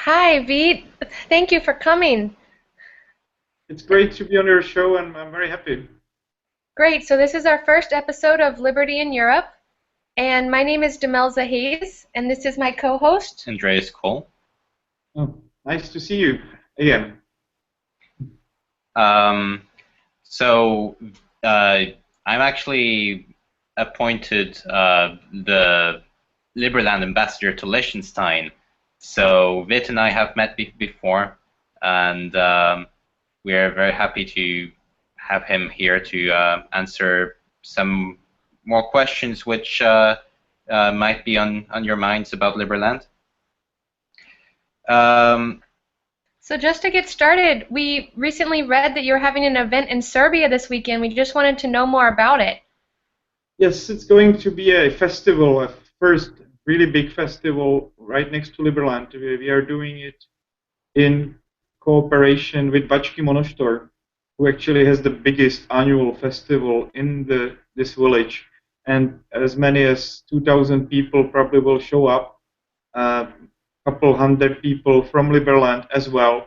Hi, Vít. Thank you for coming. It's great to be on your show, and I'm very happy. Great. So this is our first episode of Liberty in Europe, and my name is Demelza, and this is my co-host. Andreas Kohl. Oh, nice to see you again. Um, so I'm actually appointed the Liberland ambassador to Liechtenstein. So Vít and I have met before, and we are very happy to have him here to answer some more questions which might be on your minds about Liberland. So just to get started, we recently read that you're having an event in Serbia this weekend. We just wanted to know more about it. Yes, it's going to be a festival, a first really big festival right next to Liberland. We are doing it in cooperation with Bački Monoštor, who actually has the biggest annual festival in this village. And as many as 2,000 people probably will show up. Couple hundred people from Liberland as well,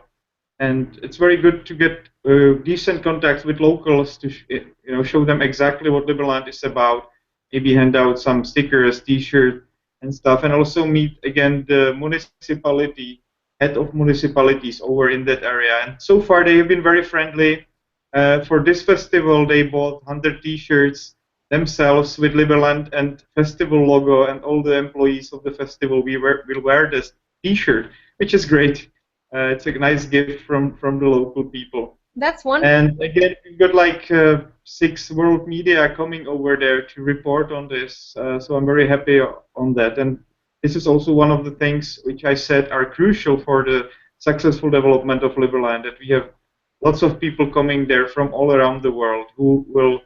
and it's very good to get decent contacts with locals to show them exactly what Liberland is about. Maybe hand out some stickers, T-shirt, and stuff, and also meet again the municipality head of municipalities over in that area. And so far they have been very friendly. For this festival, they bought 100 T-shirts themselves with Liberland and festival logo, and all the employees of the festival will wear this T-shirt, which is great. It's a nice gift from the local people. That's wonderful. And again, we've got like 6 world media coming over there to report on this. So I'm very happy on that. And this is also one of the things which I said are crucial for the successful development of Liberland, that we have lots of people coming there from all around the world who will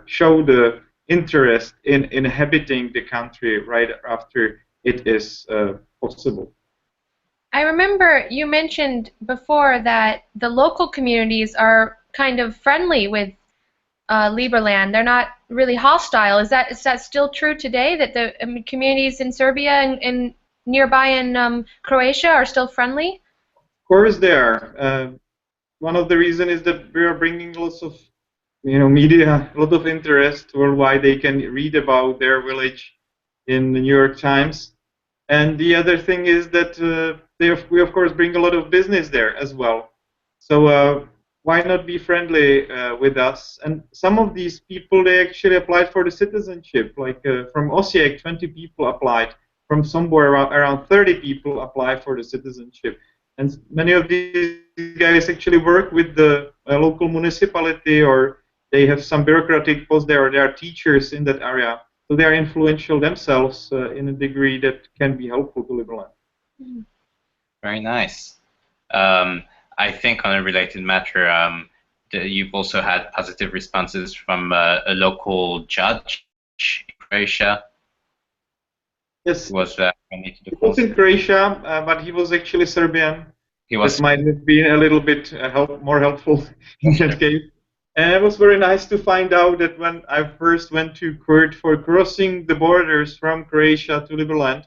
show the interest in inhabiting the country right after it is possible. I remember you mentioned before that the local communities are kind of friendly with Liberland. They're not really hostile. Is that still true today? That the communities in Serbia and nearby in Croatia are still friendly? Of course, they are. One of the reasons is that we are bringing lots of media, a lot of interest worldwide. They can read about their village in the New York Times. And the other thing is that we of course bring a lot of business there as well. So why not be friendly with us? And some of these people, they actually applied for the citizenship. Like from Osijek, 20 people applied. From somewhere around 30 people applied for the citizenship. And many of these guys actually work with the local municipality, or they have some bureaucratic post there, or they are teachers in that area. So they are influential themselves in a degree that can be helpful to Liberland. Very nice. I think on a related matter, you've also had positive responses from a local judge in Croatia. Yes, was he was in Croatia, but he was actually Serbian. He was. That might have been a little bit more helpful in that case. And it was very nice to find out that when I first went to court for crossing the borders from Croatia to Liberland,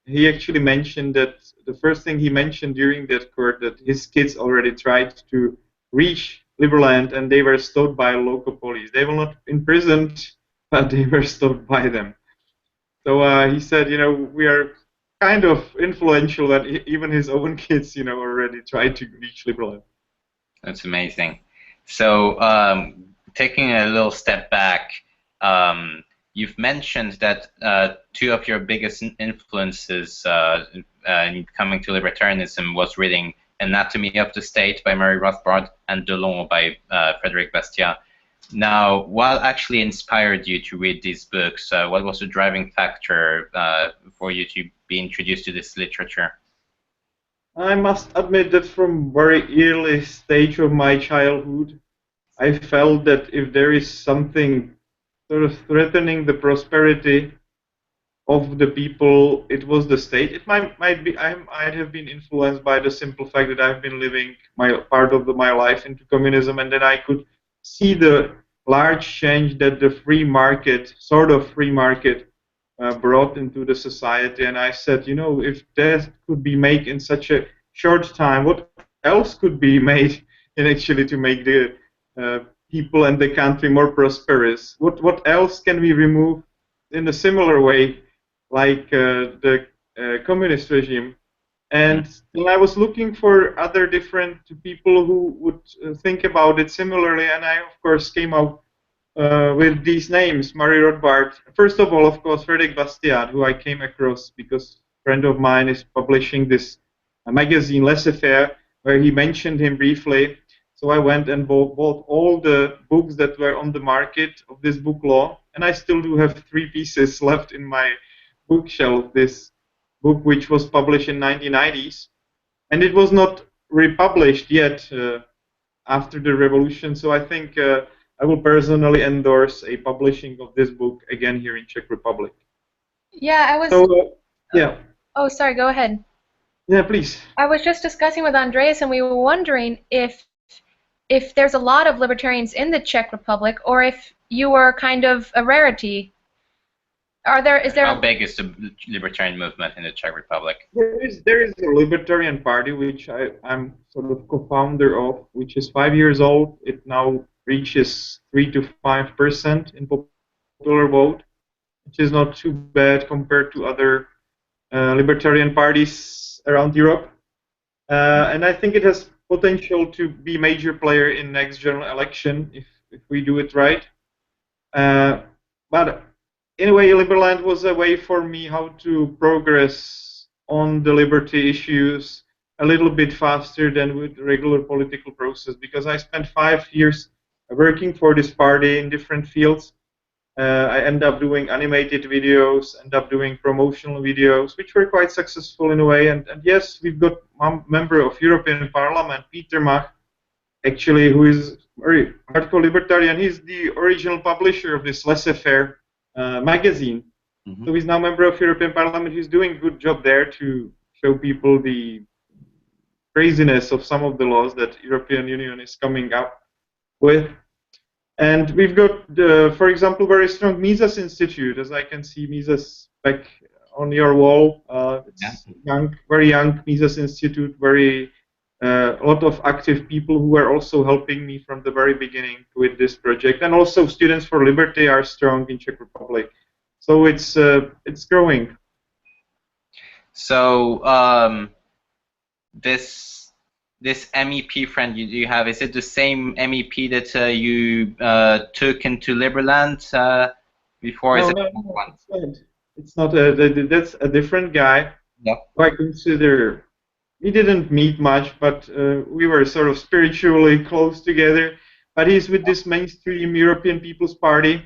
he actually mentioned that the first thing he mentioned during that court, that his kids already tried to reach Liberland and they were stopped by local police. They were not imprisoned, but they were stopped by them. So he said, we are kind of influential that even his own kids, already tried to reach Liberland. That's amazing. So taking a little step back, you've mentioned that 2 of your biggest influences in coming to libertarianism was reading Anatomy of the State by Murray Rothbard and Delon by Frederic Bastiat. Now, what actually inspired you to read these books? What was the driving factor for you to be introduced to this literature? I must admit that from very early stage of my childhood, I felt that if there is something sort of threatening the prosperity of the people, it was the state. It might be I might have been influenced by the simple fact that I've been living part of my life into communism, and then I could see the large change that the free market, sort of free market, brought into the society. And I said, you know, if that could be made in such a short time, what else could be made in actually to make the people and the country more prosperous? What else can we remove in a similar way, like the communist regime? And I was looking for other different people who would think about it similarly, and I, of course, came out with these names: Marie Rothbard. First of all, of course, Frédéric Bastiat, who I came across because a friend of mine is publishing this magazine, Laissez-faire, where he mentioned him briefly. So I went and bought all the books that were on the market of this book law, and I still do have 3 pieces left in my bookshelf. This book, which was published in 1990s, and it was not republished yet after the revolution. So I think I will personally endorse a publishing of this book again here in Czech Republic. Yeah, I was. So yeah. Oh, sorry. Go ahead. Yeah, please. I was just discussing with Andreas, and we were wondering if there's a lot of libertarians in the Czech Republic, or if you were kind of a rarity. Is there? How big is the libertarian movement in the Czech Republic? There is a Libertarian Party, which I'm sort of co-founder of, which is 5 years old. It now reaches 3 to 5% in popular vote, which is not too bad compared to other libertarian parties around Europe. And I think it has potential to be a major player in next general election if we do it right. But in a way, Liberland was a way for me how to progress on the liberty issues a little bit faster than with regular political process, because I spent 5 years working for this party in different fields. I ended up doing animated videos, ended up doing promotional videos, which were quite successful in a way. And yes, we've got one member of European Parliament, Peter Mach, actually, who is very hardcore libertarian. He's the original publisher of this Laissez-faire magazine. So he's now a member of European Parliament. He's doing a good job there to show people the craziness of some of the laws that European Union is coming up with. And we've got, for example, very strong Mises Institute, as I can see Mises back on your wall. It's young, very young Mises Institute, a lot of active people who are also helping me from the very beginning with this project. And also Students for Liberty are strong in Czech Republic. So it's growing. So this MEP friend you have, is it the same MEP that you took into Liberland before? No, it's not. That's a different guy. Yeah. Who I consider. We didn't meet much, but we were sort of spiritually close together. But he's with this mainstream European People's Party.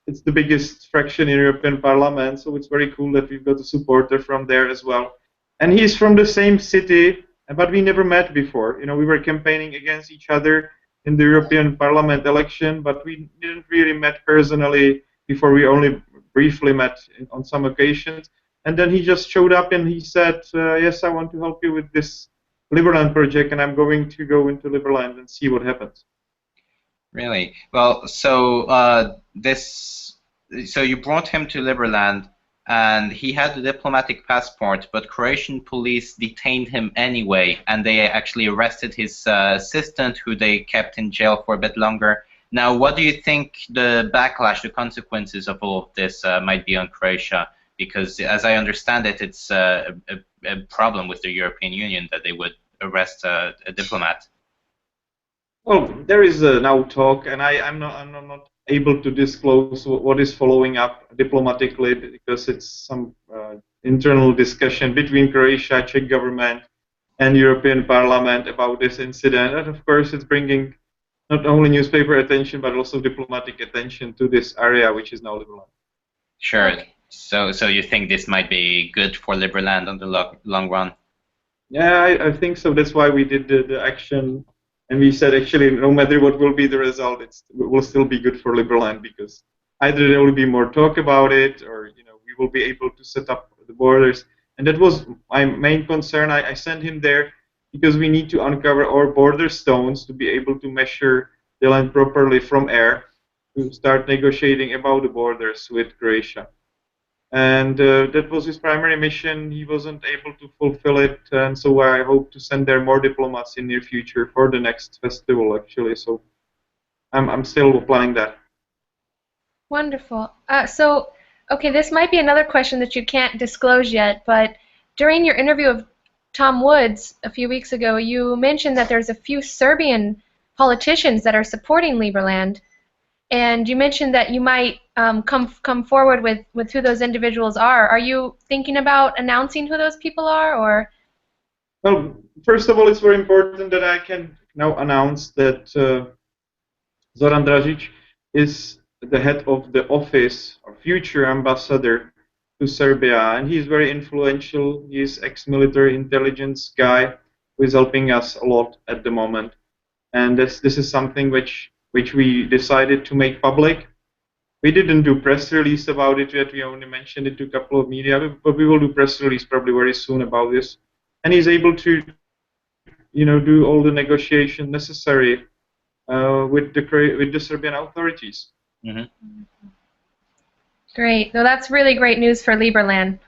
It's the biggest fraction in European Parliament, so it's very cool that we've got a supporter from there as well. And he's from the same city, but we never met before. You know, we were campaigning against each other in the European Parliament election, but we didn't really met personally before. We only briefly met on some occasions. And then he just showed up and he said, yes, I want to help you with this Liberland project, and I'm going to go into Liberland and see what happens. Really? Well, so so you brought him to Liberland, and he had a diplomatic passport, but Croatian police detained him anyway, and they actually arrested his assistant, who they kept in jail for a bit longer. Now, what do you think the backlash, the consequences of all of this might be on Croatia? Because, as I understand it, it's a problem with the European Union that they would arrest a diplomat. Well, there is now talk, and I'm not able to disclose what is following up diplomatically, because it's some internal discussion between Croatia, Czech government, and European Parliament about this incident. And of course, it's bringing not only newspaper attention but also diplomatic attention to this area, which is now Liberland. Sure. So you think this might be good for Liberland on the long run? Yeah, I think so. That's why we did the action, and we said actually no matter what will be the result, it will still be good for Liberland, because either there will be more talk about it, or we will be able to set up the borders. And that was my main concern. I sent him there because we need to uncover our border stones to be able to measure the land properly from air. to start negotiating about the borders with Croatia. And that was his primary mission. He wasn't able to fulfill it, and so I hope to send there more diplomats in near future for the next festival, actually. So I'm still planning that. Wonderful. Okay, this might be another question that you can't disclose yet, but during your interview of Tom Woods a few weeks ago, you mentioned that there's a few Serbian politicians that are supporting Liberland, and you mentioned that you might come forward with who those individuals are. Are you thinking about announcing who those people are, or? Well, first of all, it's very important that I can now announce that Zoran Dragic is the head of the office or future ambassador to Serbia, and he's very influential. He's ex-military intelligence guy who is helping us a lot at the moment. And this is something which we decided to make public. We didn't do press release about it yet. We only mentioned it to a couple of media, but we will do press release probably very soon about this. And he's able to, do all the negotiation necessary with the Serbian authorities. Mm-hmm. Great. Well, that's really great news for Liberland.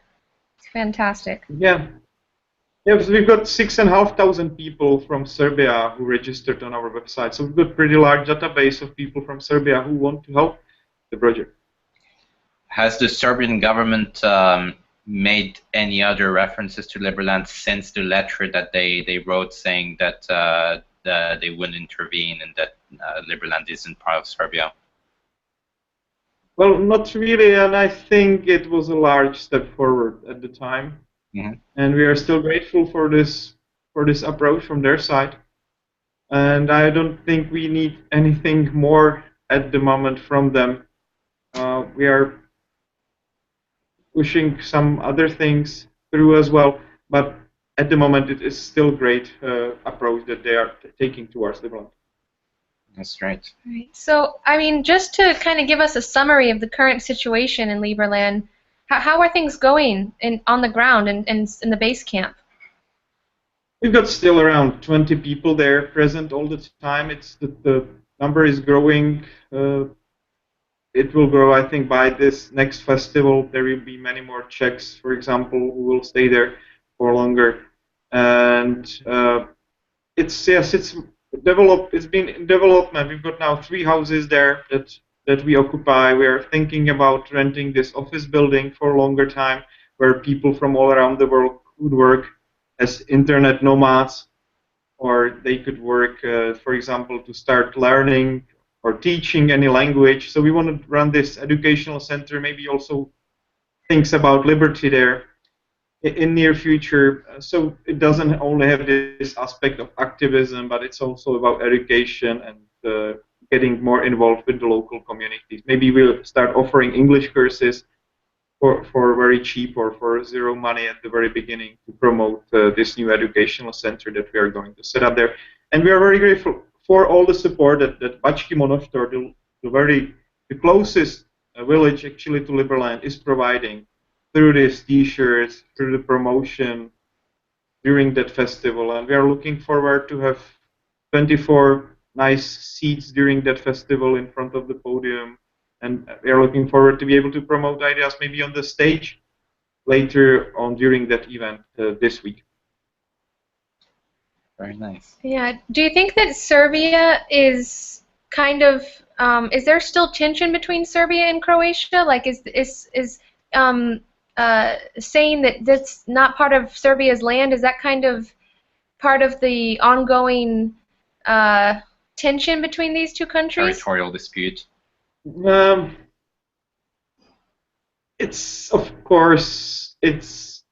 It's fantastic. Yeah. Yeah, because we've got 6,500 people from Serbia who registered on our website. So we've got a pretty large database of people from Serbia who want to help the project. Has the Serbian government made any other references to Liberland since the letter that they wrote saying that they wouldn't intervene and that Liberland isn't part of Serbia? Well, not really, and I think it was a large step forward at the time. Mm-hmm. And we are still grateful for this approach from their side. And I don't think we need anything more at the moment from them. We are pushing some other things through as well, but at the moment it is still a great approach that they are taking towards Liberland. That's right. Right. So, I mean, just to kind of give us a summary of the current situation in Liberland, how are things going on the ground and in the base camp? We've got still around 20 people there present all the time. The number is growing. It will grow, I think, by this next festival. There will be many more Czechs, for example, who will stay there for longer. And it's been in development. We've got now 3 houses there that we occupy. We are thinking about renting this office building for a longer time, where people from all around the world could work as internet nomads, or they could work, for example, to start learning or teaching any language. So we want to run this educational center, maybe also things about liberty there in near future. So it doesn't only have this aspect of activism, but it's also about education and getting more involved with the local communities. Maybe we'll start offering English courses for very cheap or for zero money at the very beginning to promote this new educational center that we are going to set up there. And we are very grateful for all the support that Bački Monoštor, the closest village actually to Liberland, is providing through these T-shirts, through the promotion during that festival. And we are looking forward to have 24 nice seats during that festival in front of the podium. And we are looking forward to be able to promote ideas maybe on the stage later on during that event this week. Very nice. Yeah. Do you think that Serbia is kind of is there still tension between Serbia and Croatia? Like, is saying that that's not part of Serbia's land, is that kind of part of the ongoing tension between these two countries? Territorial dispute. It's, of course, it's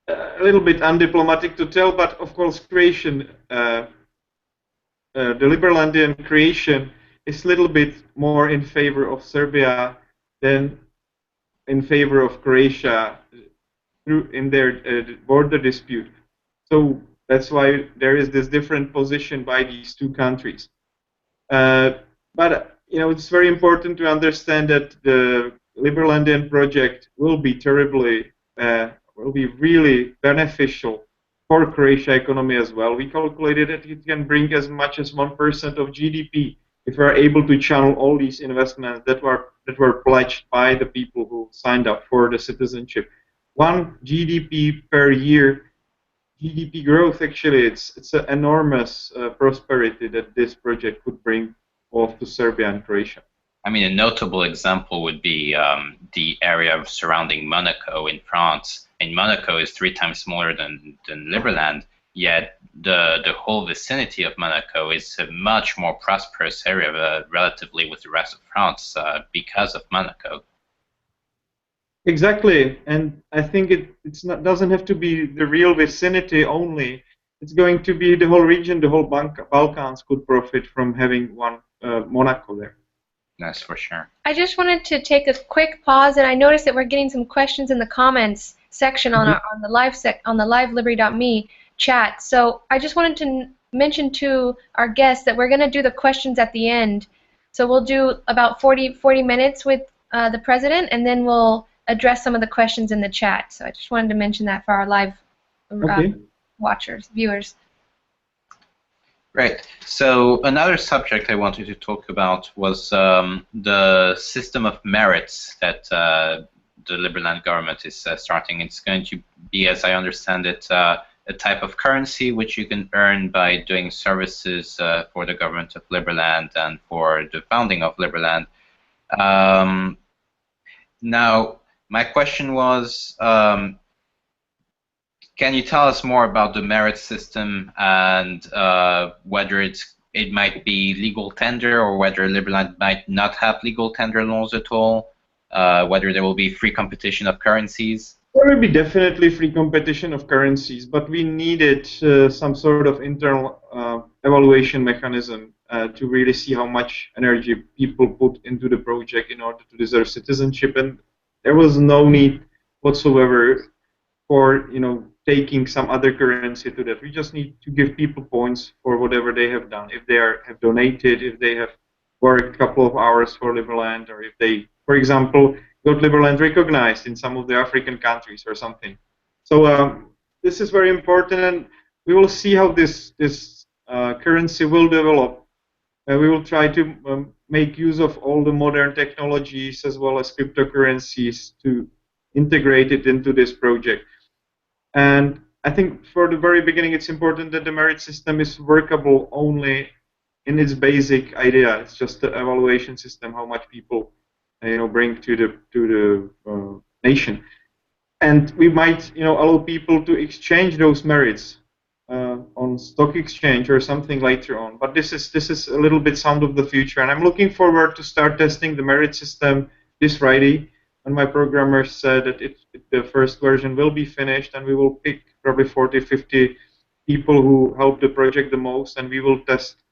a little bit undiplomatic to tell, but of course, creation, the Liberlandian creation is a little bit more in favor of Serbia than in favor of Croatia in their border dispute. So that's why there is this different position by these two countries. But it's very important to understand that the Liberlandian project will be really beneficial for Croatia economy as well. We calculated that it can bring as much as 1% of GDP if we're able to channel all these investments that were pledged by the people who signed up for the citizenship. One GDP per year, GDP growth, actually, it's an enormous prosperity that this project could bring both to Serbia and Croatia. I mean, a notable example would be the area surrounding Monaco in France. And Monaco is 3 times smaller than Liberland, yet the whole vicinity of Monaco is a much more prosperous area relatively with the rest of France because of Monaco. Exactly, and I think doesn't have to be the real vicinity only. It's going to be the whole region, the whole Balkans could profit from having one Monaco there. That's for sure. I just wanted to take a quick pause, and I noticed that we're getting some questions in the comments section on the live Liberty.me chat. So I just wanted to mention to our guests that we're going to do the questions at the end. So we'll do about 40 minutes with the president, and then we'll address some of the questions in the chat. So I just wanted to mention that for our live viewers. Right. So another subject I wanted to talk about was the system of merits that the Liberland government is starting. It's going to be, as I understand it, a type of currency which you can earn by doing services for the government of Liberland and for the founding of Liberland. Now, my question was, can you tell us more about the merit system and whether it might be legal tender or whether Liberland might not have legal tender laws at all, whether there will be free competition of currencies? There will be definitely free competition of currencies, but we needed some sort of internal evaluation mechanism to really see how much energy people put into the project in order to deserve citizenship, and there was no need whatsoever for taking some other currency to that. We just need to give people points for whatever they have done. If they have donated, if they have worked a couple of hours for Liberland, or if they, for example, got Liberland recognized in some of the African countries or something. So this is very important, and we will see how this currency will develop. We will try to make use of all the modern technologies as well as cryptocurrencies to integrate it into this project. And I think for the very beginning, it's important that the merit system is workable only in its basic idea. It's just the evaluation system, how much people bring to the nation. And we might allow people to exchange those merits on stock exchange or something later on. But this is a little bit sound of the future, and I'm looking forward to start testing the merit system this Friday. And my programmers said that the first version will be finished, and we will pick probably 40, 50 people who help the project the most, and we will test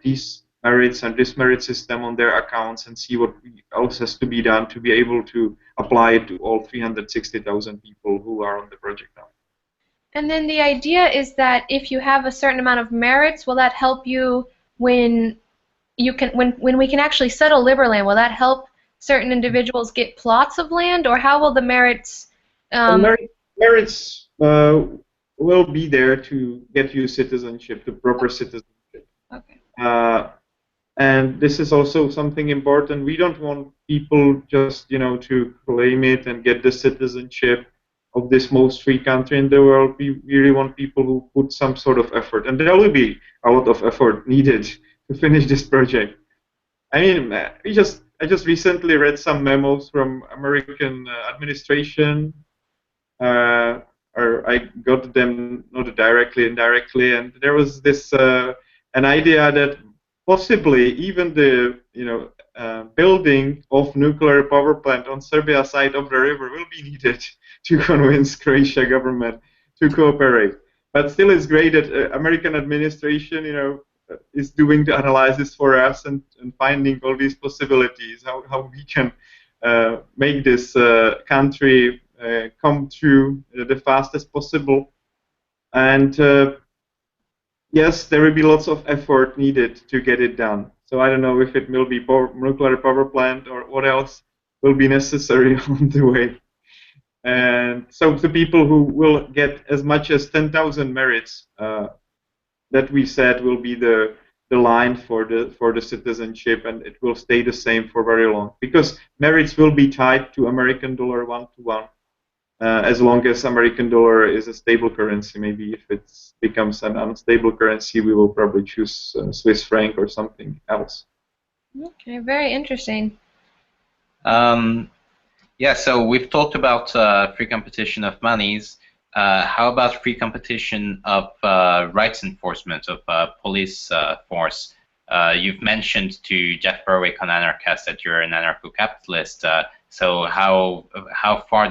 these merits and this merit system on their accounts and see what else has to be done to be able to apply it to all 360,000 people who are on the project now. And then the idea is that if you have a certain amount of merits, will that help you when we can actually settle Liberland? Will that help certain individuals get plots of land, or how will the merits? Merits will be there to get you citizenship, the proper citizenship. Okay. And this is also something important. We don't want people just to claim it and get the citizenship of this most free country in the world. We really want people who put some sort of effort, and there will be a lot of effort needed to finish this project. I mean, I just recently read some memos from American administration, or I got them not directly, indirectly, and there was this an idea that possibly even the building of nuclear power plant on Serbia side of the river will be needed to convince Croatia government to cooperate. But still, it's great that American administration, is doing the analysis for us and finding all these possibilities, how we can make this country come through the fastest possible. And yes, there will be lots of effort needed to get it done. So I don't know if it will be nuclear power plant or what else will be necessary on the way. And so the people who will get as much as 10,000 merits that we said will be the the line for the citizenship, and it will stay the same for very long because merits will be tied to American dollar 1-to-1. As long as American dollar is a stable currency. Maybe if it becomes an unstable currency, we will probably choose Swiss franc or something else. Okay, very interesting. Yeah, so we've talked about free competition of monies. How about free competition of rights enforcement, of police force? You've mentioned to Jeff Berwick on Anarchast that you're an anarcho-capitalist. So how far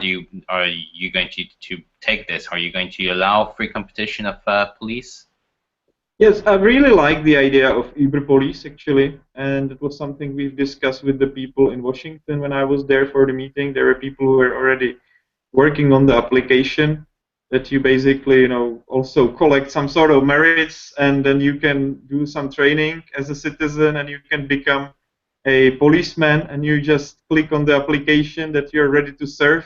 are you going to take this? Are you going to allow free competition of police? Yes, I really like the idea of Uber police actually, and it was something we've discussed with the people in Washington when I was there for the meeting. There were people who were already working on the application that you basically, also collect some sort of merits, and then you can do some training as a citizen, and you can become a policeman, and you just click on the application that you're ready to serve,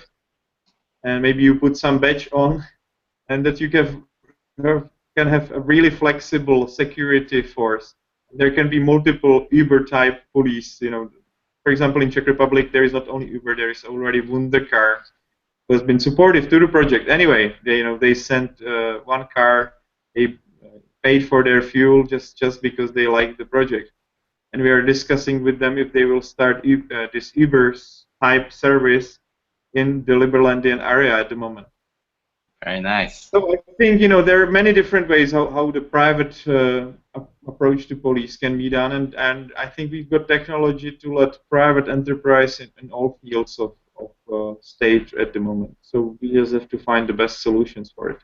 and maybe you put some badge on, and that you can have a really flexible security force. There can be multiple Uber-type police. For example, in Czech Republic, there is not only Uber, there is already Wundercar, who has been supportive to the project. Anyway, they sent one car, they paid for their fuel just because they like the project. And we are discussing with them if they will start this Uber-type service in the Liberlandian area at the moment. Very nice. So I think there are many different ways how the private approach to police can be done, and I think we've got technology to let private enterprise in all fields of state at the moment. So we just have to find the best solutions for it.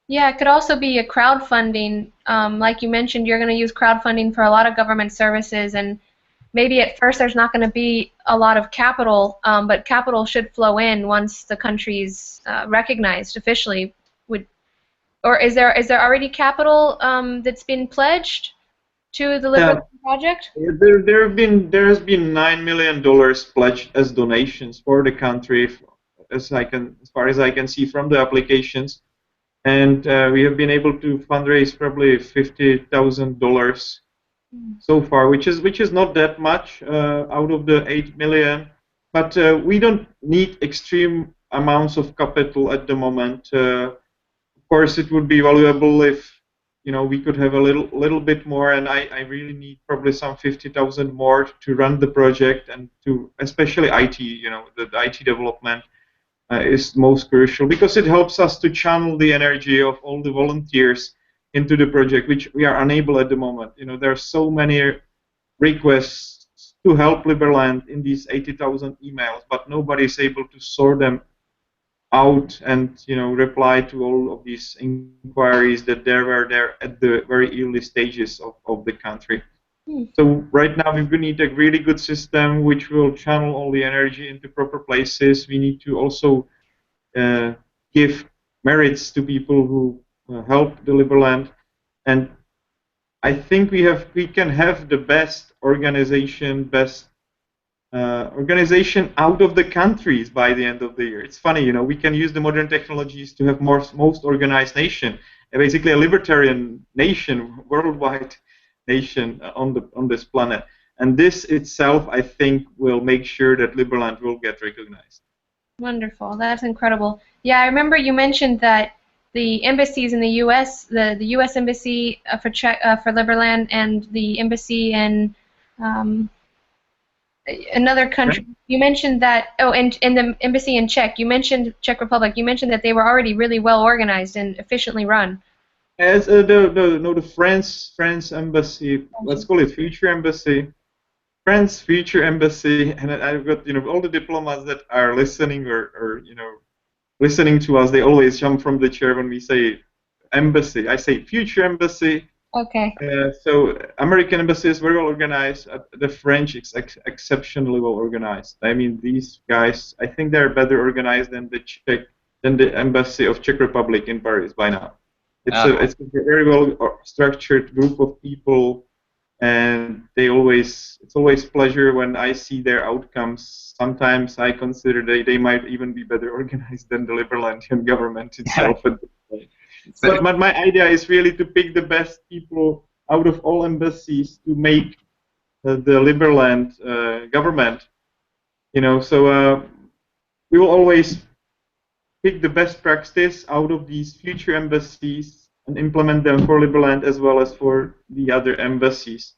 Yeah, it could also be a crowdfunding. Like you mentioned, you're going to use crowdfunding for a lot of government services, and maybe at first there's not going to be a lot of capital, but capital should flow in once the country's recognized officially. Or is there already capital that's been pledged to the Liberland project? There has been $9 million pledged as donations for the country, as far as I can see from the applications. And we have been able to fundraise probably $50,000 so far, which is not that much out of the 8 million. But we don't need extreme amounts of capital at the moment. Of course, it would be valuable if we could have a little bit more, and I really need probably some 50,000 more to run the project, and to especially IT. The IT development is most crucial because it helps us to channel the energy of all the volunteers into the project, which we are unable at the moment. There are so many requests to help Liberland in these 80,000 emails, but nobody is able to sort them out and reply to all of these inquiries that were there at the very early stages of the country. So right now we need a really good system which will channel all the energy into proper places. We need to also give merits to people who help the Liberland, and I think we can have the best organization out of the countries by the end of the year. It's funny, we can use the modern technologies to have most organized nation, basically a libertarian nation, worldwide nation on this planet. And this itself, I think, will make sure that Liberland will get recognized. Wonderful. That's incredible. Yeah, I remember you mentioned that the embassies in the U.S., the U.S. embassy for Liberland, and the embassy in another country. Right. You mentioned that. Oh, and the embassy in Czech. You mentioned Czech Republic. You mentioned that they were already really well organized and efficiently run. As the France embassy, let's call it future embassy. France future embassy, and I've got all the diplomats that are listening or listening to us. They always jump from the chair when we say embassy. I say future embassy. Okay. So American embassy is very well organized. The French is exceptionally well organized. I mean, these guys, I think they're better organized than the embassy of Czech Republic in Paris by now. It's a very well structured group of people, and it's always pleasure when I see their outcomes. Sometimes I consider they might even be better organized than the Liberlandian government itself. But my idea is really to pick the best people out of all embassies to make the Liberland government. So we will always pick the best practice out of these future embassies and implement them for Liberland as well as for the other embassies.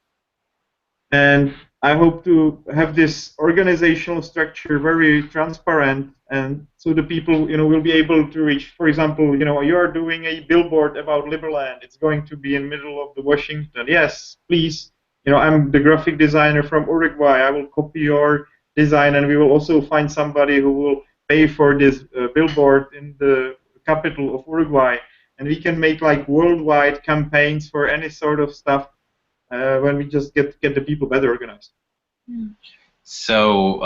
And I hope to have this organizational structure very transparent, and so the people, will be able to reach. For example, you are doing a billboard about Liberland. It's going to be in the middle of the Washington. Yes, please. I'm the graphic designer from Uruguay. I will copy your design, and we will also find somebody who will pay for this billboard in the capital of Uruguay. And we can make like worldwide campaigns for any sort of stuff when we just get the people better organized. So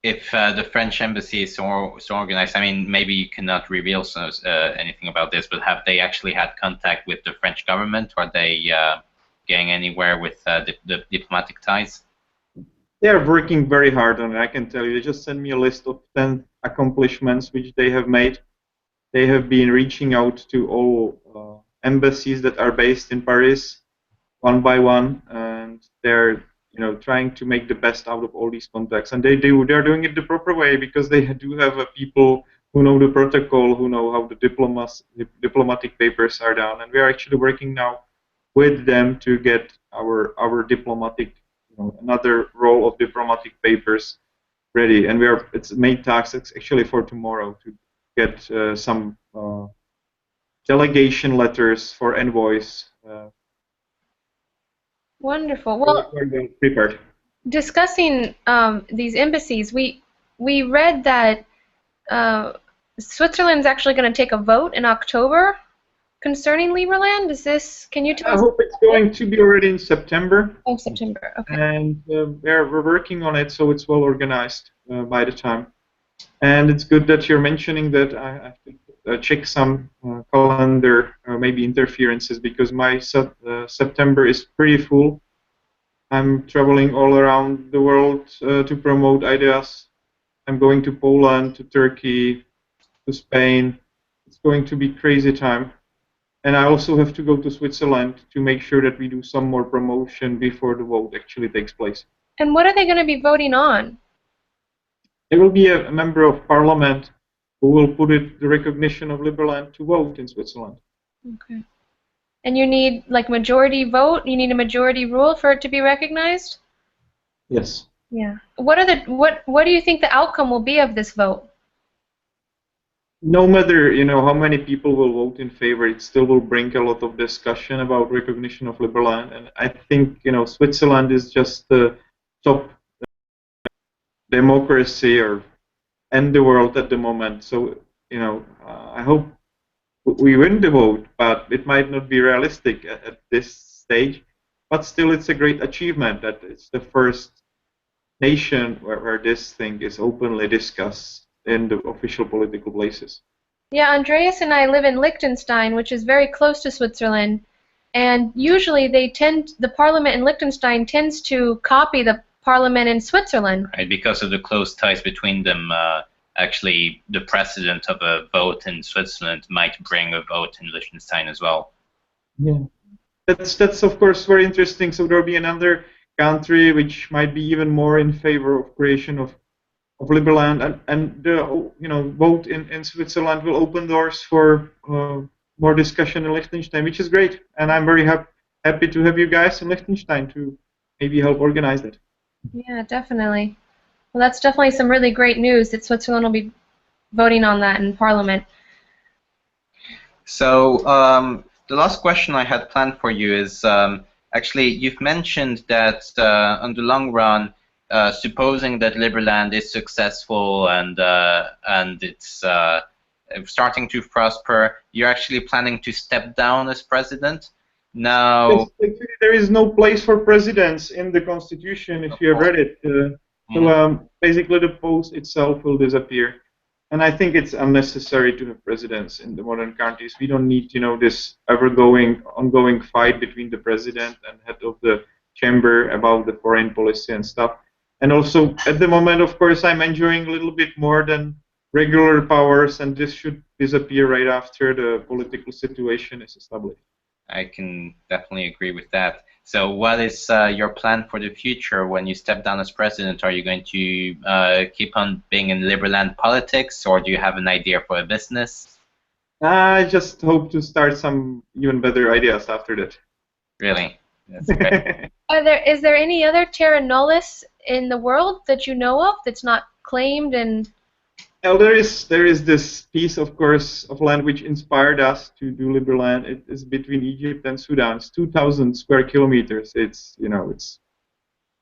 if the French embassy is so organized, I mean, maybe you cannot reveal anything about this, but have they actually had contact with the French government? Are they getting anywhere with the diplomatic ties? They are working very hard on it, I can tell you. They just sent me a list of 10 accomplishments which they have made. They have been reaching out to all embassies that are based in Paris, one by one, and they're trying to make the best out of all these contacts. And they're doing it the proper way, because they do have people who know the protocol, who know how the diplomatic papers are done. And we are actually working now with them to get our diplomatic, another roll of diplomatic papers ready. And it's main task actually for tomorrow to get some delegation letters for envoys. Wonderful. Well, prepared. Discussing these embassies, we read that Switzerland's actually going to take a vote in October concerning Liberland. Can you tell us? I hope it's going to be already in September. Oh, September. Okay. And we're working on it, so it's well organized by the time. And it's good that you're mentioning that. I have to check some calendar, maybe interferences, because my September is pretty full. I'm traveling all around the world to promote ideas. I'm going to Poland, to Turkey, to Spain. It's going to be crazy time. And I also have to go to Switzerland to make sure that we do some more promotion before the vote actually takes place. And what are they going to be voting on? There will be a member of parliament who will put the recognition of Liberland to vote in Switzerland. Okay. And you need like majority vote? You need a majority rule for it to be recognized? Yes. Yeah. What do you think the outcome will be of this vote? No matter how many people will vote in favor, it still will bring a lot of discussion about recognition of Liberland. And I think Switzerland is just the top democracy in the world at the moment. So I hope we win the vote, but it might not be realistic at this stage. But still, it's a great achievement that it's the first nation where this thing is openly discussed in the official political places. Yeah, Andreas and I live in Liechtenstein, which is very close to Switzerland, and usually the parliament in Liechtenstein tends to copy the parliament in Switzerland. Right, because of the close ties between them. Actually, the precedent of a vote in Switzerland might bring a vote in Liechtenstein as well. Yeah, that's of course very interesting. So there will be another country which might be even more in favor of creation of Liberland, and the vote in Switzerland will open doors for more discussion in Liechtenstein, which is great. And I'm very happy to have you guys in Liechtenstein to maybe help organize it. Yeah, definitely. Well, that's definitely some really great news that Switzerland will be voting on that in Parliament. So the last question I had planned for you is actually you've mentioned that on the long run, supposing that Liberland is successful and it's starting to prosper, you're actually planning to step down as president. Now, there is no place for presidents in the constitution if you have read it. So basically, the post itself will disappear, and I think it's unnecessary to have presidents in the modern countries. We don't need, this ongoing fight between the president and head of the chamber about the foreign policy and stuff. And also, at the moment, of course, I'm enjoying a little bit more than regular powers, and this should disappear right after the political situation is established. I can definitely agree with that. So what is your plan for the future when you step down as president? Are you going to keep on being in Liberland politics, or do you have an idea for a business? I just hope to start some even better ideas after that. Really? That's great. Is there any other terra nullius in the world that you know of that's not claimed and Well, there is this piece, of course, of land which inspired us to do Liberland. It is between Egypt and Sudan. It's 2,000 square kilometers. It's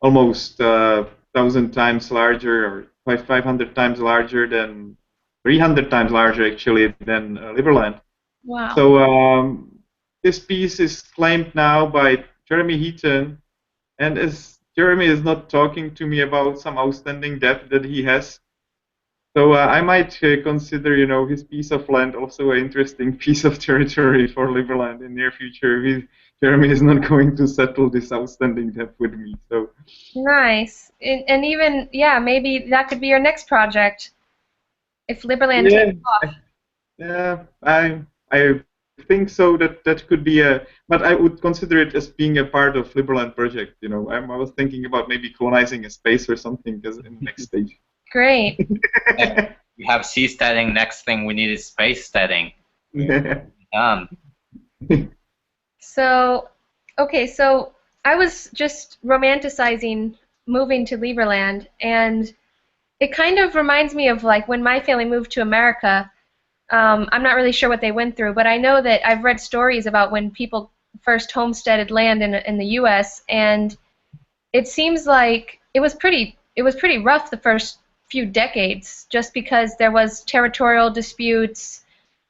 almost 1,000 times larger, or 500 times larger than 300 times larger actually than Liberland. wow. So this piece is claimed now by Jeremy Heaton, and as Jeremy is not talking to me about some outstanding debt that he has, so I might consider, his piece of land also an interesting piece of territory for Liberland in near future. Jeremy is not going to settle this outstanding debt with me. So Nice. And even, yeah, maybe that could be your next project if Liberland yeah, takes off. yeah, I think so. That could be but I would consider it as being a part of Liberland project. I was thinking about maybe colonizing a space or something as in the next stage. Great. We have seasteading. Next thing we need is space steading. So, okay, so I was just romanticizing moving to Liberland, and it kind of reminds me of like when my family moved to America. I'm not really sure what they went through, but I know that I've read stories about when people first homesteaded land in the U.S., and it seems like it was pretty rough the first few decades, just because there was territorial disputes.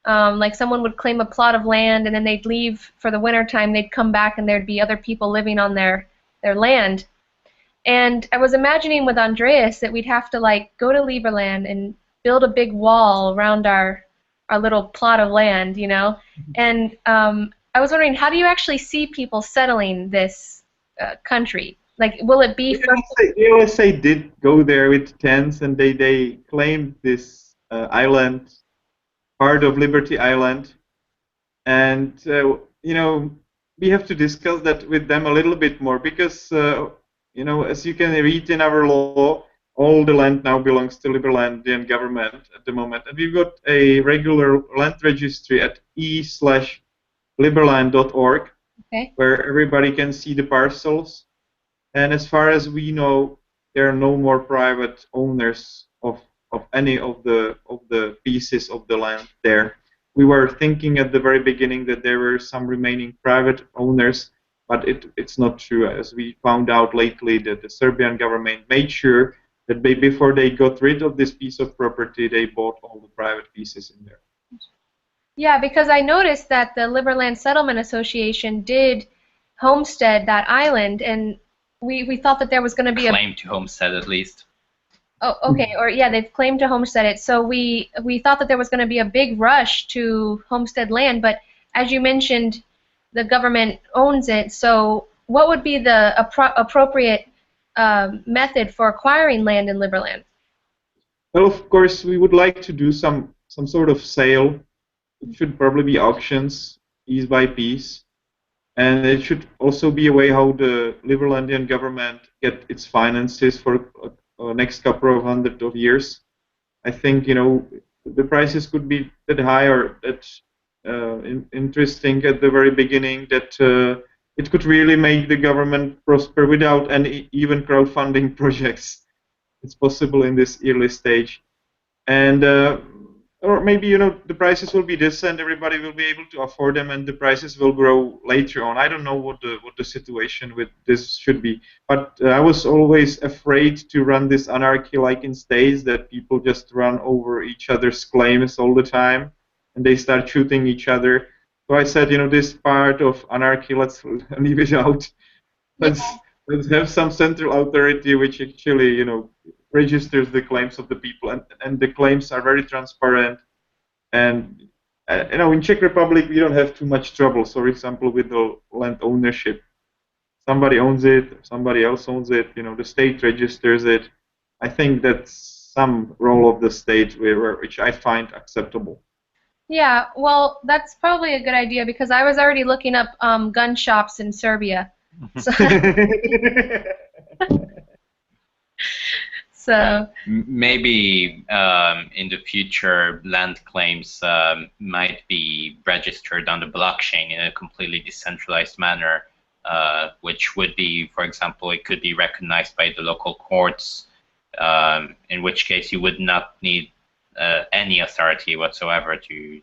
Like someone would claim a plot of land and then they'd leave for the winter time. They'd come back and there'd be other people living on their land. And I was imagining with Andreas that we'd have to like go to Liberland and build a big wall around our little plot of land, you know. And I was wondering, how do you actually see people settling this country? Like, will it be from? The USA did go there with tents, and they claimed this island, part of Liberty Island, and we have to discuss that with them a little bit more because as you can read in our law, all the land now belongs to Liberlandian government at the moment, and we've got a regular land registry at e/liberland.org, Okay. where everybody can see the parcels. And as far as we know, there are no more private owners of any of the pieces of the land there. We were thinking at the very beginning that there were some remaining private owners, but it's not true, as we found out lately that the Serbian government made sure that before they got rid of this piece of property, they bought all the private pieces in there. Yeah, because I noticed that the Liberland Settlement Association did homestead that island, and we thought that there was going to be Claim to homestead at least. Oh, okay, or yeah, they've claimed to homestead it. So we thought that there was going to be a big rush to homestead land, but as you mentioned, the government owns it. So what would be the appropriate method for acquiring land in Liberland? Well, of course, we would like to do some sort of sale. It should probably be auctions, piece by piece. And it should also be a way how the Liberlandian government get its finances for next couple of hundred of years. I think the prices could be that high or that interesting at the very beginning that it could really make the government prosper without any even crowdfunding projects. It's possible in this early stage, and or maybe the prices will be this and everybody will be able to afford them and the prices will grow later on. I don't know what the situation with this should be, but I was always afraid to run this anarchy like in states, that people just run over each other's claims all the time and they start shooting each other. So I said, this part of anarchy, let's leave it out. Let's have some central authority which actually registers the claims of the people, and the claims are very transparent. And in Czech Republic we don't have too much trouble. So, for example, with the land ownership, somebody owns it, somebody else owns it. The state registers it. I think that's some role of the state which I find acceptable. Yeah, well, that's probably a good idea because I was already looking up gun shops in Serbia. So, so Maybe in the future, land claims might be registered on the blockchain in a completely decentralized manner, which would be, for example, it could be recognized by the local courts, in which case you would not need any authority whatsoever to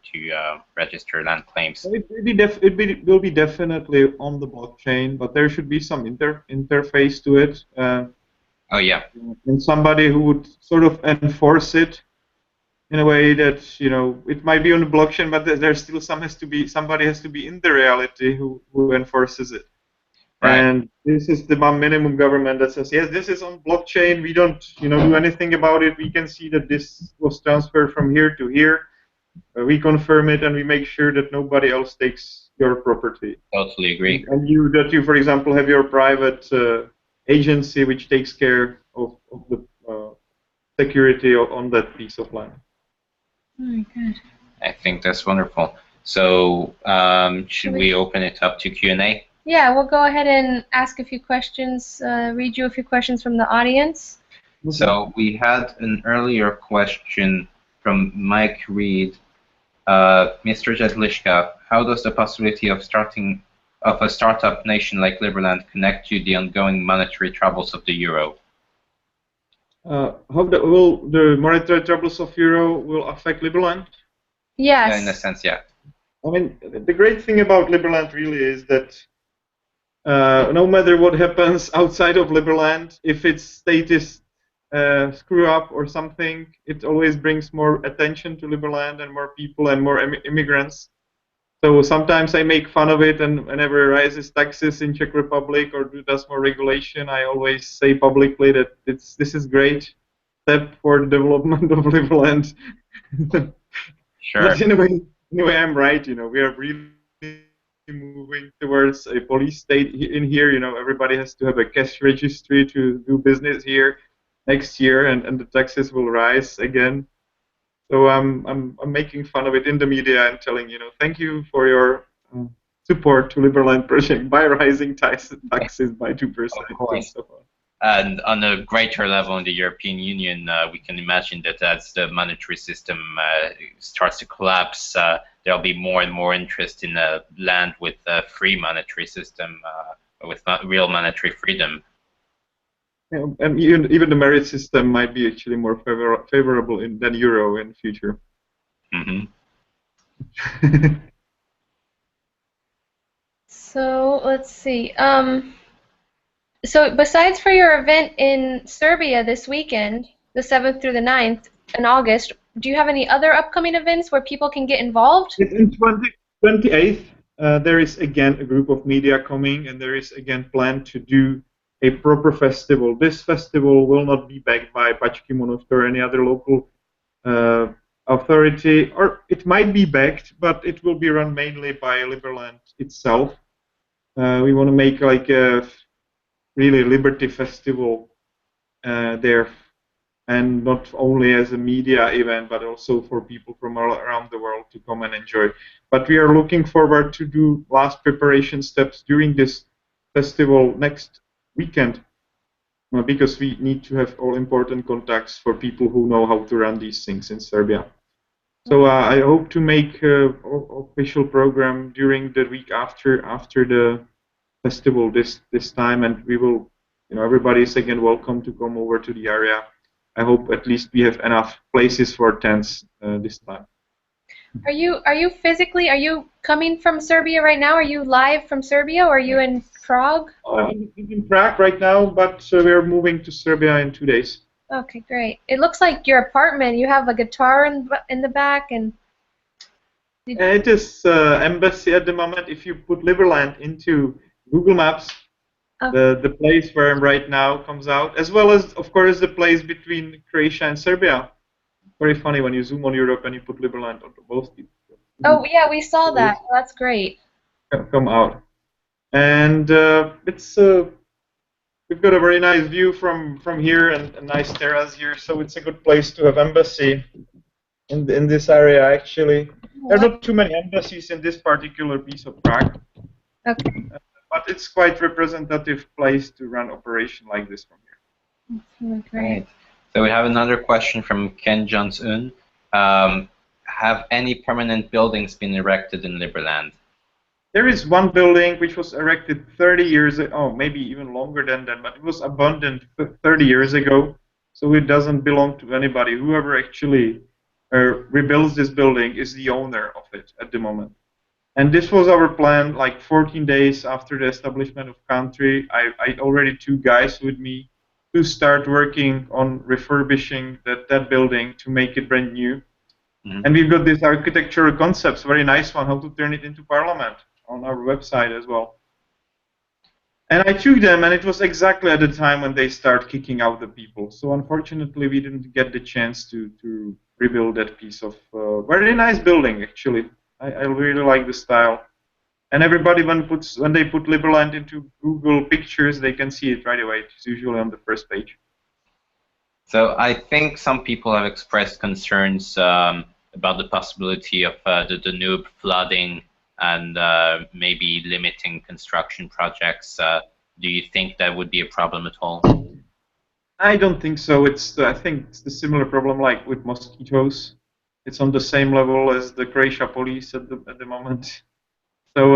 register land claims. It will be definitely on the blockchain, but there should be some interface to it. Oh yeah. And somebody who would sort of enforce it in a way that, you know, it might be on the blockchain, but there's still somebody has to be in the reality who enforces it. Right. And this is the minimum government that says, yes, this is on blockchain. We don't, you know, do anything about it. We can see that this was transferred from here to here. We confirm it, and we make sure that nobody else takes your property. Totally agree. And you, for example, have your private agency which takes care of the security on that piece of land. oh, good. I think that's wonderful. So should we open it up to Q&A? Yeah, we'll go ahead and ask a few questions, read you a few questions from the audience. So we had an earlier question from Mike Reed. Mr. Jedlička, how does the possibility of a startup nation like Liberland connect to the ongoing monetary troubles of the euro? How the monetary troubles of euro will affect Liberland? Yes. Yeah, in a sense, yeah. I mean, the great thing about Liberland really is that no matter what happens outside of Liberland, if its status screw up or something, it always brings more attention to Liberland and more people and more immigrants. So sometimes I make fun of it, and whenever it raises taxes in Czech Republic or does more regulation, I always say publicly that this is great step for the development of Liberland. Sure. But in a way, I'm right. You know, we are really moving towards a police state in here. You know, everybody has to have a cash registry to do business here next year, and the taxes will rise again. So I'm making fun of it in the media and telling, you know, thank you for your support to Liberland project by rising taxes by 2%. Of course. And so on. And on a greater level in the European Union, we can imagine that as the monetary system starts to collapse, there'll be more and more interest in a land with a free monetary system, with real monetary freedom. Yeah, and even the merit system might be actually more favorable than euro in the future. Mm-hmm. So let's see. So besides for your event in Serbia this weekend, the 7th through the 9th in August, do you have any other upcoming events where people can get involved? In 28th, there is again a group of media coming, and there is again planned to do a proper festival. This festival will not be backed by Bački Monoštor or any other local authority, or it might be backed, but it will be run mainly by Liberland itself. We want to make like a really Liberty festival there, and not only as a media event, but also for people from all around the world to come and enjoy. But we are looking forward to do last preparation steps during this festival next weekend, because we need to have all important contacts for people who know how to run these things in Serbia. So I hope to make an official program during the week after the festival this time, and we will, you know, everybody is again welcome to come over to the area. I hope at least we have enough places for tents this time. Are you coming from Serbia right now? Are you live from Serbia, or are you in Prague? I'm in Prague right now, but we are moving to Serbia in 2 days. Okay, great. It looks like your apartment. You have a guitar in the back, and it is embassy at the moment. If you put Liberland into Google Maps, the place where I'm right now comes out, as well as, of course, the place between Croatia and Serbia. Very funny when you zoom on Europe and you put Liberland on both. Oh yeah, we saw that. Oh, that's great. Come out, and it's we've got a very nice view from here and a nice terrace here, so it's a good place to have embassy in this area actually. There are not too many embassies in this particular piece of Prague. Okay. But it's quite representative place to run operation like this from here. That's really great. Right. So we have another question from Ken Jones-un. Have any permanent buildings been erected in Liberland? There is one building which was erected 30 years ago, oh, maybe even longer than that, but it was abandoned 30 years ago, so it doesn't belong to anybody. Whoever actually rebuilds this building is the owner of it at the moment. And this was our plan, like 14 days after the establishment of country. I already 2 guys with me to start working on refurbishing that building to make it brand new. Mm-hmm. And we've got these architectural concepts, very nice one, how to turn it into parliament on our website as well. And I took them, and it was exactly at the time when they start kicking out the people. So unfortunately, we didn't get the chance to rebuild that piece of very nice building, actually. I really like the style. And everybody, when they put Liberland into Google Pictures, they can see it right away. It's usually on the first page. So I think some people have expressed concerns about the possibility of the Danube flooding and maybe limiting construction projects. Do you think that would be a problem at all? I don't think so. I think it's the similar problem like with mosquitoes. It's on the same level as the Croatia police at the moment. So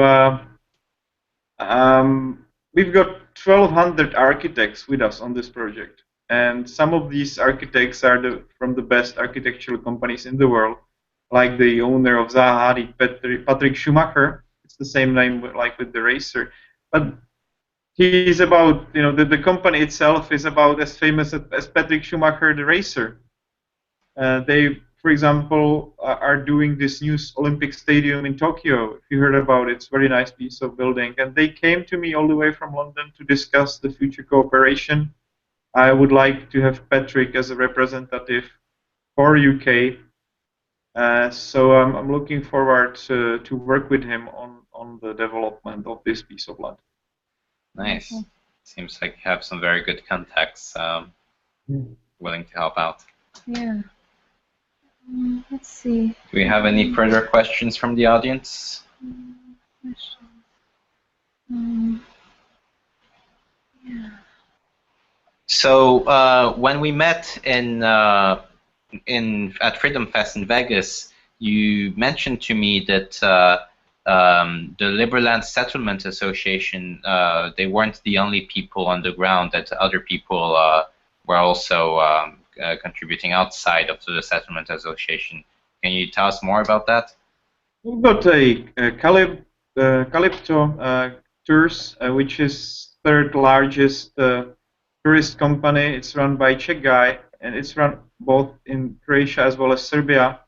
we've got 1,200 architects with us on this project. And some of these architects are from the best architectural companies in the world, like the owner of Zaha Hadid, Patrick Schumacher. It's the same name like with the racer. But he's about, the company itself is about as famous as Patrick Schumacher, the racer. They, for example, are doing this new Olympic Stadium in Tokyo. If you heard about it, it's a very nice piece of building. And they came to me all the way from London to discuss the future cooperation. I would like to have Patrick as a representative for UK. So I'm looking forward to work with him on the development of this piece of land. Nice. Okay. Seems like you have some very good contacts willing to help out. Yeah. Let's see. Do we have any further questions from the audience? Yeah. So when we met at Freedom Fest in Vegas, you mentioned to me that the Liberland Settlement Association, they weren't the only people on the ground, that other people were also contributing outside of the Settlement Association. Can you tell us more about that? We've got a Calypso Tours, which is third largest tourist company. It's run by a Czech guy, and it's run both in Croatia as well as Serbia.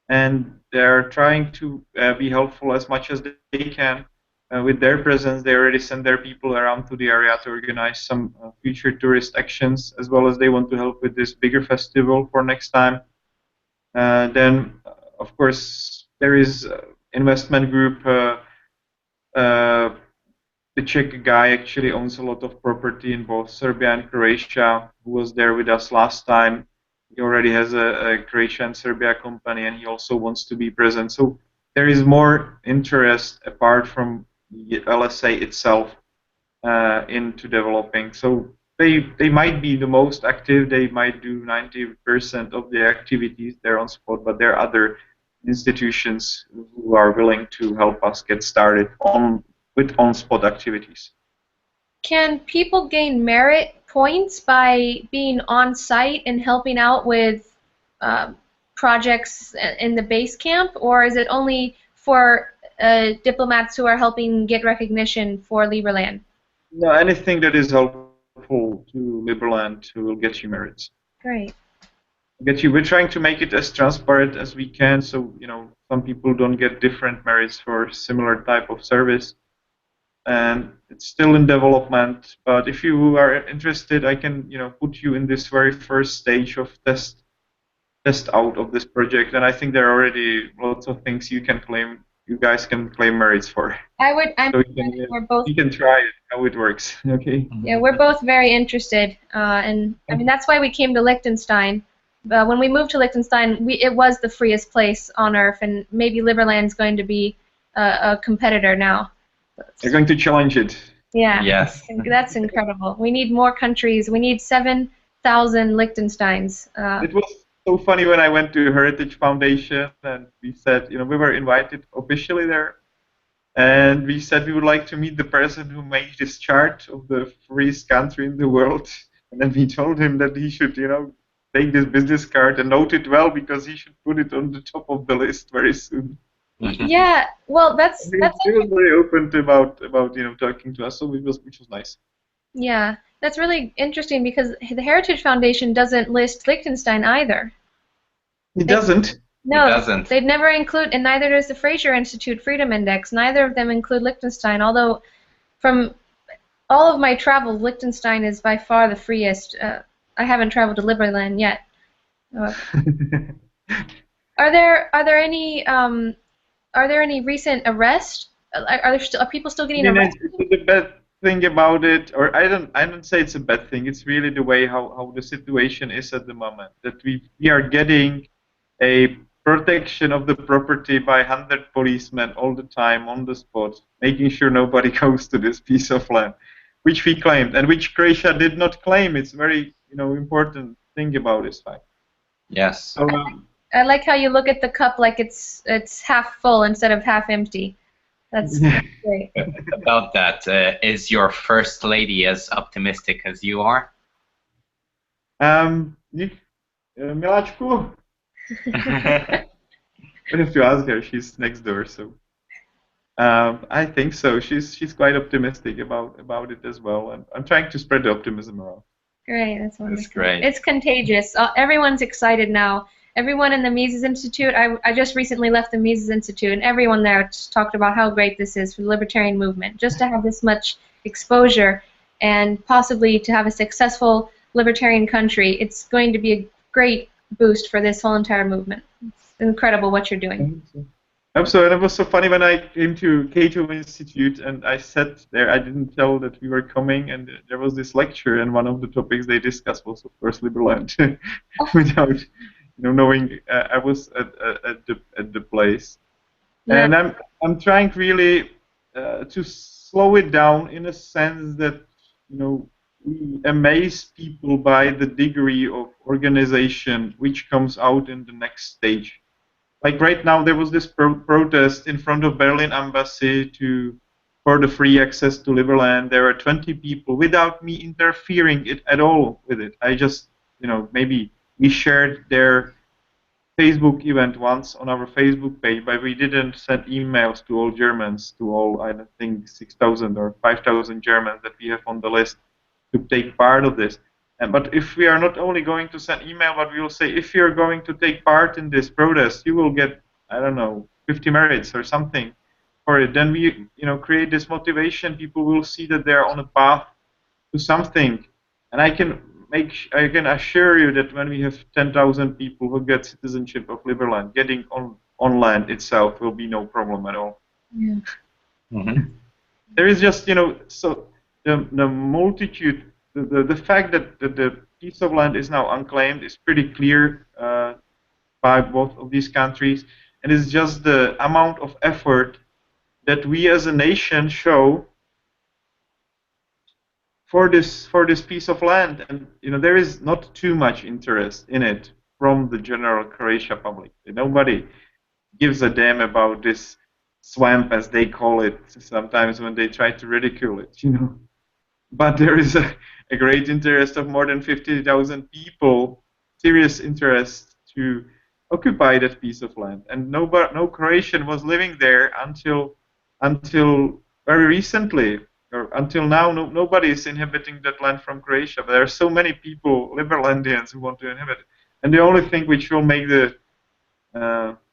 And they're trying to be helpful as much as they can. With their presence, they already send their people around to the area to organize some future tourist actions, as well as they want to help with this bigger festival for next time. Then, of course, there is investment group. The Czech guy actually owns a lot of property in both Serbia and Croatia, who was there with us last time. He already has a Croatia and Serbia company, and he also wants to be present. So there is more interest apart from the LSA itself into developing. So they might be the most active. They might do 90% of the activities there on spot, but there are other institutions who are willing to help us get started with on-spot activities. Can people gain merit points by being on site and helping out with projects in the base camp, or is it only for diplomats who are helping get recognition for Liberland? No, anything that is helpful to Liberland will get you merits. Great. We're trying to make it as transparent as we can, so some people don't get different merits for similar type of service. And it's still in development, but if you are interested, I can put you in this very first stage of test out of this project, and I think there are already lots of things you guys can claim merits for. We're both. You can try it, how it works. Okay. Yeah, we're both very interested, and I mean that's why we came to Liechtenstein. when we moved to Liechtenstein, it was the freest place on earth, and maybe Liberland's going to be a competitor now. They're going to challenge it. Yeah. Yes. That's incredible. We need more countries. We need 7,000 Liechtensteins. It was so funny when I went to Heritage Foundation and we said, we were invited officially there, and we said we would like to meet the person who made this chart of the freest country in the world, and then we told him that he should, take this business card and note it well because he should put it on the top of the list very soon. Yeah, well, that's He was very open about talking to us, so which was nice. Yeah, that's really interesting because the Heritage Foundation doesn't list Liechtenstein either. It doesn't? No, it doesn't. They'd never include, and neither does the Fraser Institute Freedom Index. Neither of them include Liechtenstein, although from all of my travels, Liechtenstein is by far the freest. I haven't traveled to Liberland yet. Are there any recent arrests? Are people still getting arrested? The bad thing about it, or I don't say it's a bad thing. It's really the way how the situation is at the moment. That we are getting a protection of the property by 100 policemen all the time on the spot, making sure nobody goes to this piece of land, which we claimed and which Croatia did not claim. It's very important thing about this fact. Yes. So, I like how you look at the cup like it's half full instead of half empty. That's great. About that, is your first lady as optimistic as you are? Miláčku? I have to ask her. She's next door, so I think so. She's quite optimistic about it as well, and I'm trying to spread the optimism around. Great, that's wonderful. That's great. It's contagious. Everyone's excited now. Everyone in the Mises Institute, I just recently left the Mises Institute, and everyone there talked about how great this is for the libertarian movement. Just to have this much exposure and possibly to have a successful libertarian country, it's going to be a great boost for this whole entire movement. It's incredible what you're doing. And it was so funny when I came to Cato Institute and I sat there. I didn't tell that we were coming, and there was this lecture, and one of the topics they discussed was, of course, Liberland, without knowing I was at the place. Yeah. And I'm trying really to slow it down in a sense that we amaze people by the degree of organization which comes out in the next stage. Like right now, there was this protest in front of Berlin Embassy for the free access to Liberland. There were 20 people without me interfering at all with it. I just, maybe we shared their Facebook event once on our Facebook page, but we didn't send emails to all Germans, to all, I don't think, 6,000 or 5,000 Germans that we have on the list to take part of this. But if we are not only going to send email, but we will say, if you're going to take part in this protest, you will get, I don't know, 50 merits or something for it. Then we, create this motivation. People will see that they're on a path to something. And I can assure you that when we have 10,000 people who get citizenship of Liberland, getting on land itself will be no problem at all. Yeah. Mm-hmm. There is just, so the multitude. The fact that the piece of land is now unclaimed is pretty clear by both of these countries, and it's just the amount of effort that we as a nation show for this piece of land, and there is not too much interest in it from the general Croatia public. Nobody gives a damn about this swamp, as they call it sometimes when they try to ridicule it, But there is a great interest of more than 50,000 people, serious interest to occupy that piece of land. And no Croatian was living there until very recently, or until now. Nobody is inhabiting that land from Croatia. But there are so many people, Liberlandians, who want to inhabit it. And the only thing which will make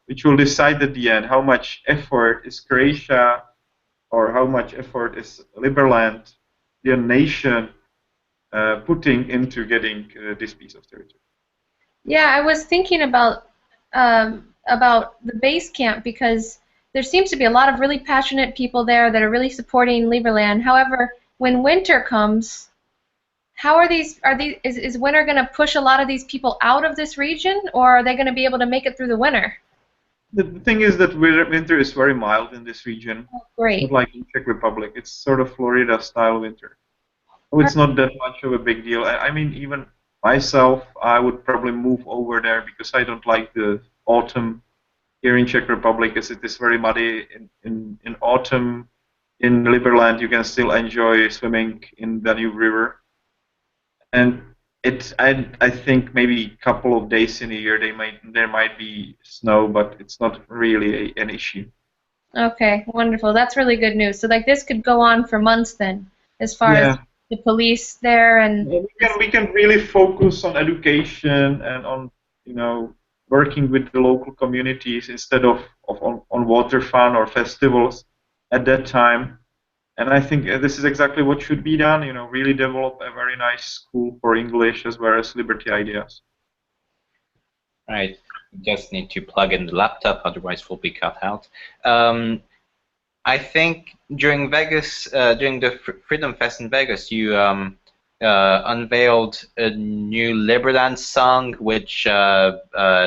which will decide at the end how much effort is Croatia or how much effort is Liberland, the nation, putting into getting this piece of territory. Yeah, I was thinking about the base camp because there seems to be a lot of really passionate people there that are really supporting Liberland. However, when winter comes, how are these? Is winter going to push a lot of these people out of this region, or are they going to be able to make it through the winter? The thing is that winter is very mild in this region. Oh, It's great. not like in Czech Republic. It's sort of Florida-style winter. So it's not that much of a big deal. I mean, even myself, I would probably move over there because I don't like the autumn here in Czech Republic, as it is very muddy. In autumn, in Liberland, you can still enjoy swimming in the Danube River. And I think maybe a couple of days in a year there might be snow, but it's not really an issue. Okay, wonderful. That's really good news. So like this could go on for months then, as far as the police there and we can really focus on education and on working with the local communities instead of on water fun or festivals at that time. And I think this is exactly what should be done, really develop a very nice school for English as well as Liberty ideas. Right. You just need to plug in the laptop, otherwise we'll be cut out. I think during Vegas, during the Freedom Fest in Vegas, you unveiled a new Liberland song, which a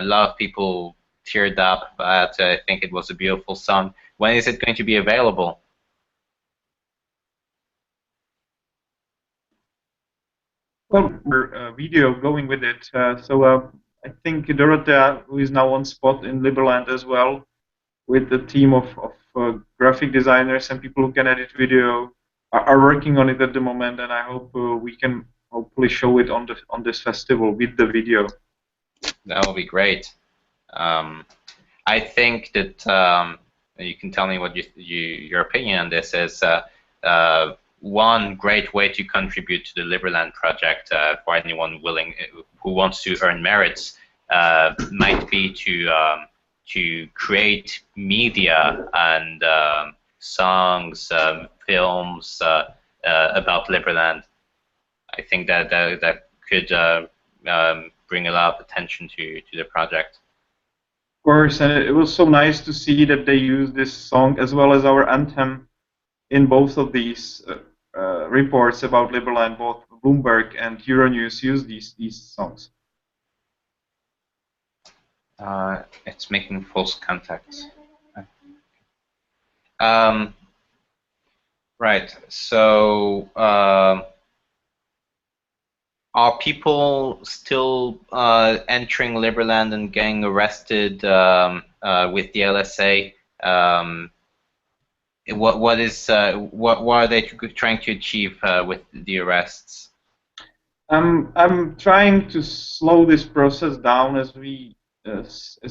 lot of people teared up at. I think it was a beautiful song. When is it going to be available? Well, we're video going with it. So I think Dorothea, who is now on spot in Liberland as well, with the team of graphic designers and people who can edit video, are working on it at the moment, and I hope we can hopefully show it on this festival with the video. That will be great. I think that you can tell me what your opinion on this is. One great way to contribute to the Liberland project for anyone who wants to earn merits might be to create media and songs, films about Liberland. I think that could bring a lot of attention to the project. Of course, and it was so nice to see that they use this song as well as our anthem in both of these reports about Liberland. Both Bloomberg and Euronews use these songs. It's making false contacts. Right. So, are people still entering Liberland and getting arrested with the LSA? What are they trying to achieve with the arrests? I'm trying to slow this process down as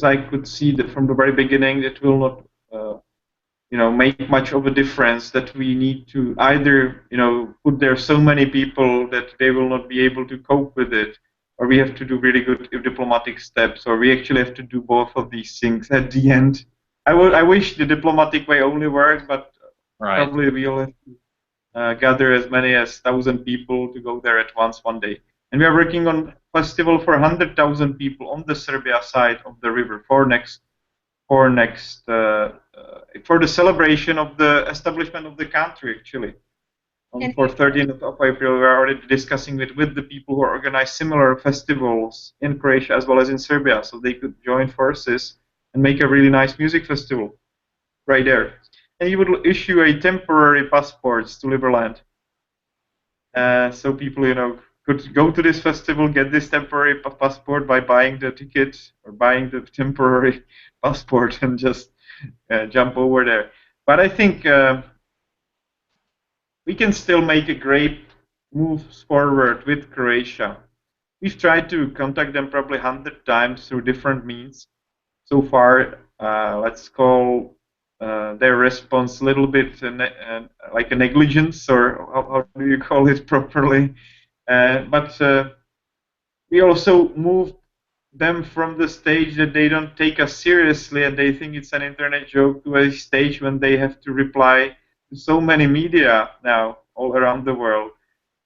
I could see that from the very beginning. It will not make much of a difference. That we need to either put there so many people that they will not be able to cope with it, or we have to do really good diplomatic steps, or we actually have to do both of these things at the end. I wish the diplomatic way only worked, but probably we'll have to gather as many as 1,000 people to go there at once one day. And we are working on a festival for 100,000 people on the Serbia side of the river for the celebration of the establishment of the country, actually. For 13th of April, we are already discussing with the people who organize similar festivals in Croatia as well as in Serbia, so they could join forces and make a really nice music festival right there. And you would issue a temporary passports to Liberland, so people could go to this festival, get this temporary passport by buying the ticket or buying the temporary passport and just jump over there. But I think we can still make a great move forward with Croatia. We've tried to contact them probably 100 times through different means. So far, let's call their response a little bit like a negligence, or how do you call it properly? But we also moved them from the stage that they don't take us seriously and they think it's an internet joke to a stage when they have to reply to so many media now all around the world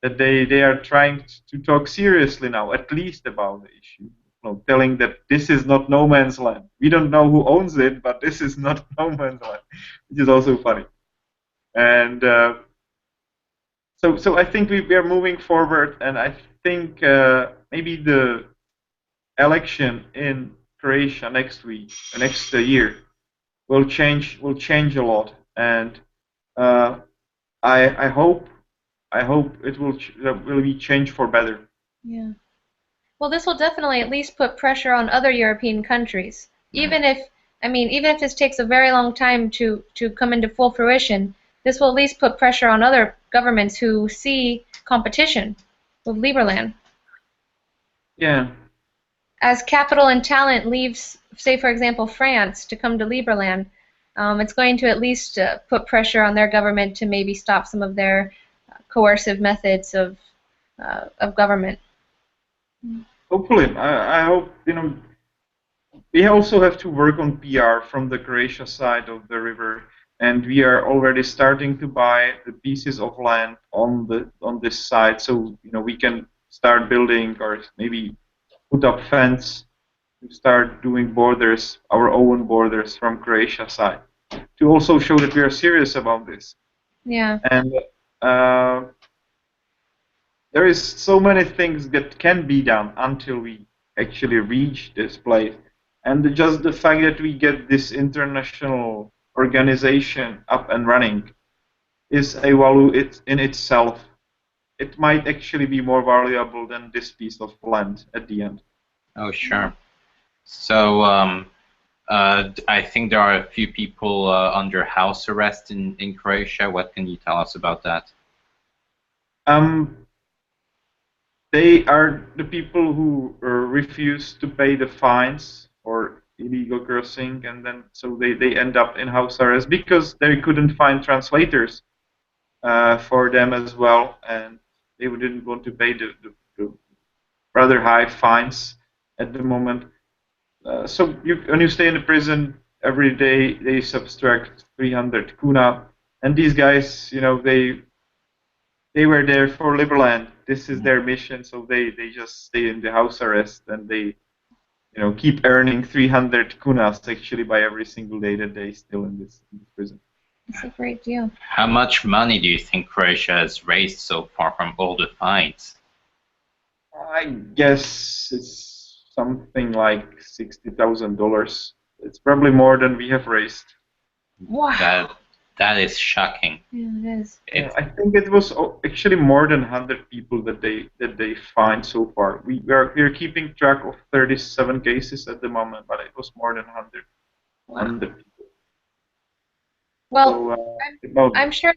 that they are trying to talk seriously now, at least about the issue. Telling that this is not no man's land. We don't know who owns it, but this is not no man's land, which is also funny. And So I think we are moving forward, and I think maybe the election in Croatia next year will change a lot, and I hope it will be changed for better. Yeah. Well, this will definitely at least put pressure on other European countries. Even if, I mean, even if this takes a very long time to come into full fruition, this will at least put pressure on other governments who see competition with Liberland. Yeah. As capital and talent leaves, say for example, France to come to Liberland, it's going to at least put pressure on their government to maybe stop some of their coercive methods of government. Hopefully, I hope, we also have to work on PR from the Croatia side of the river, and we are already starting to buy the pieces of land on this side, so we can start building or maybe put up fence to start doing borders, our own borders from Croatia side, to also show that we are serious about this. Yeah. And there is so many things that can be done until we actually reach this place. And just the fact that we get this international organization up and running is a value in itself. It might actually be more valuable than this piece of land at the end. Oh, sure. So I think there are a few people under house arrest in Croatia. What can you tell us about that? They are the people who refuse to pay the fines for illegal crossing, and then so they end up in house arrest because they couldn't find translators for them as well, and they didn't want to pay the rather high fines at the moment. So when you stay in the prison every day, they subtract 300 kuna, and these guys, they were there for Liberland. This is their mission, so they just stay in the house arrest, and they keep earning 300 kunas actually by every single day that they still in this prison. It's a great deal. How much money do you think Croatia has raised so far from all the fines? I guess it's something like $60,000. It's probably more than we have raised. Wow. That is shocking. Yeah, it is. I think it was actually more than 100 people that they fined so far. We are keeping track of 37 cases at the moment, but it was more than 100. Wow. 100 people. Well, so, I'm sure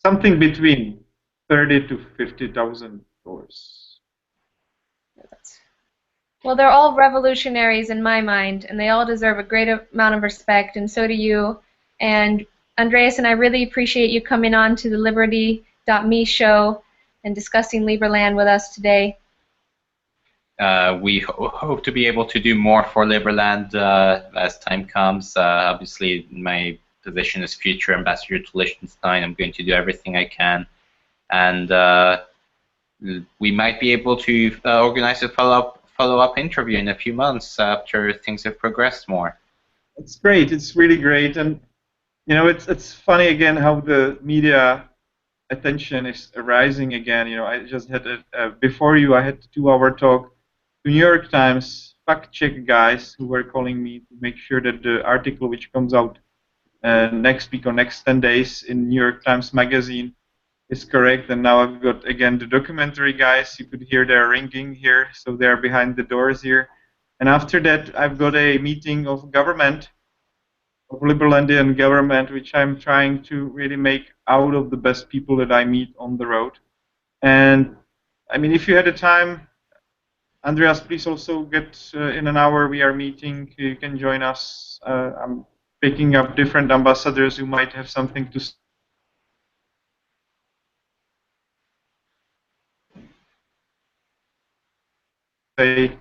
something between $30,000 to $50,000. Well, they're all revolutionaries in my mind, and they all deserve a great amount of respect, and so do you. And Andreas and I really appreciate you coming on to the Liberty.me show and discussing Liberland with us today. We hope to be able to do more for Liberland as time comes. Obviously, my position as future ambassador to Liechtenstein, I'm going to do everything I can. And we might be able to organize a follow-up interview in a few months after things have progressed more. It's great. It's really great. And it's funny again how the media attention is rising again. I just had before you, I had a 2-hour talk to New York Times fact-check guys who were calling me to make sure that the article which comes out next week or next 10 days in New York Times Magazine is correct. And now I've got again the documentary guys. You could hear their ringing here, so they're behind the doors here. And after that, I've got a meeting of government. Of Liberlandian government, which I'm trying to really make out of the best people that I meet on the road. And I mean, if you had the time, Andreas, please also get in an hour we are meeting. You can join us. I'm picking up different ambassadors who might have something to say.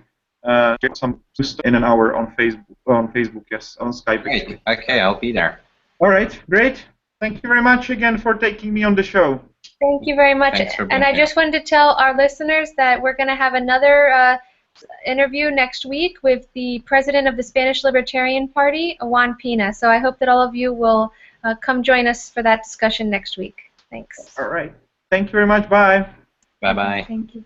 Some in an hour on Facebook, yes, on Skype. Great. Okay, I'll be there. All right, great. Thank you very much again for taking me on the show. Thank you very much. And I just wanted to tell our listeners that we're going to have another interview next week with the president of the Spanish Libertarian Party, Juan Pina. So I hope that all of you will come join us for that discussion next week. Thanks. All right. Thank you very much. Bye. Bye-bye. Thank you.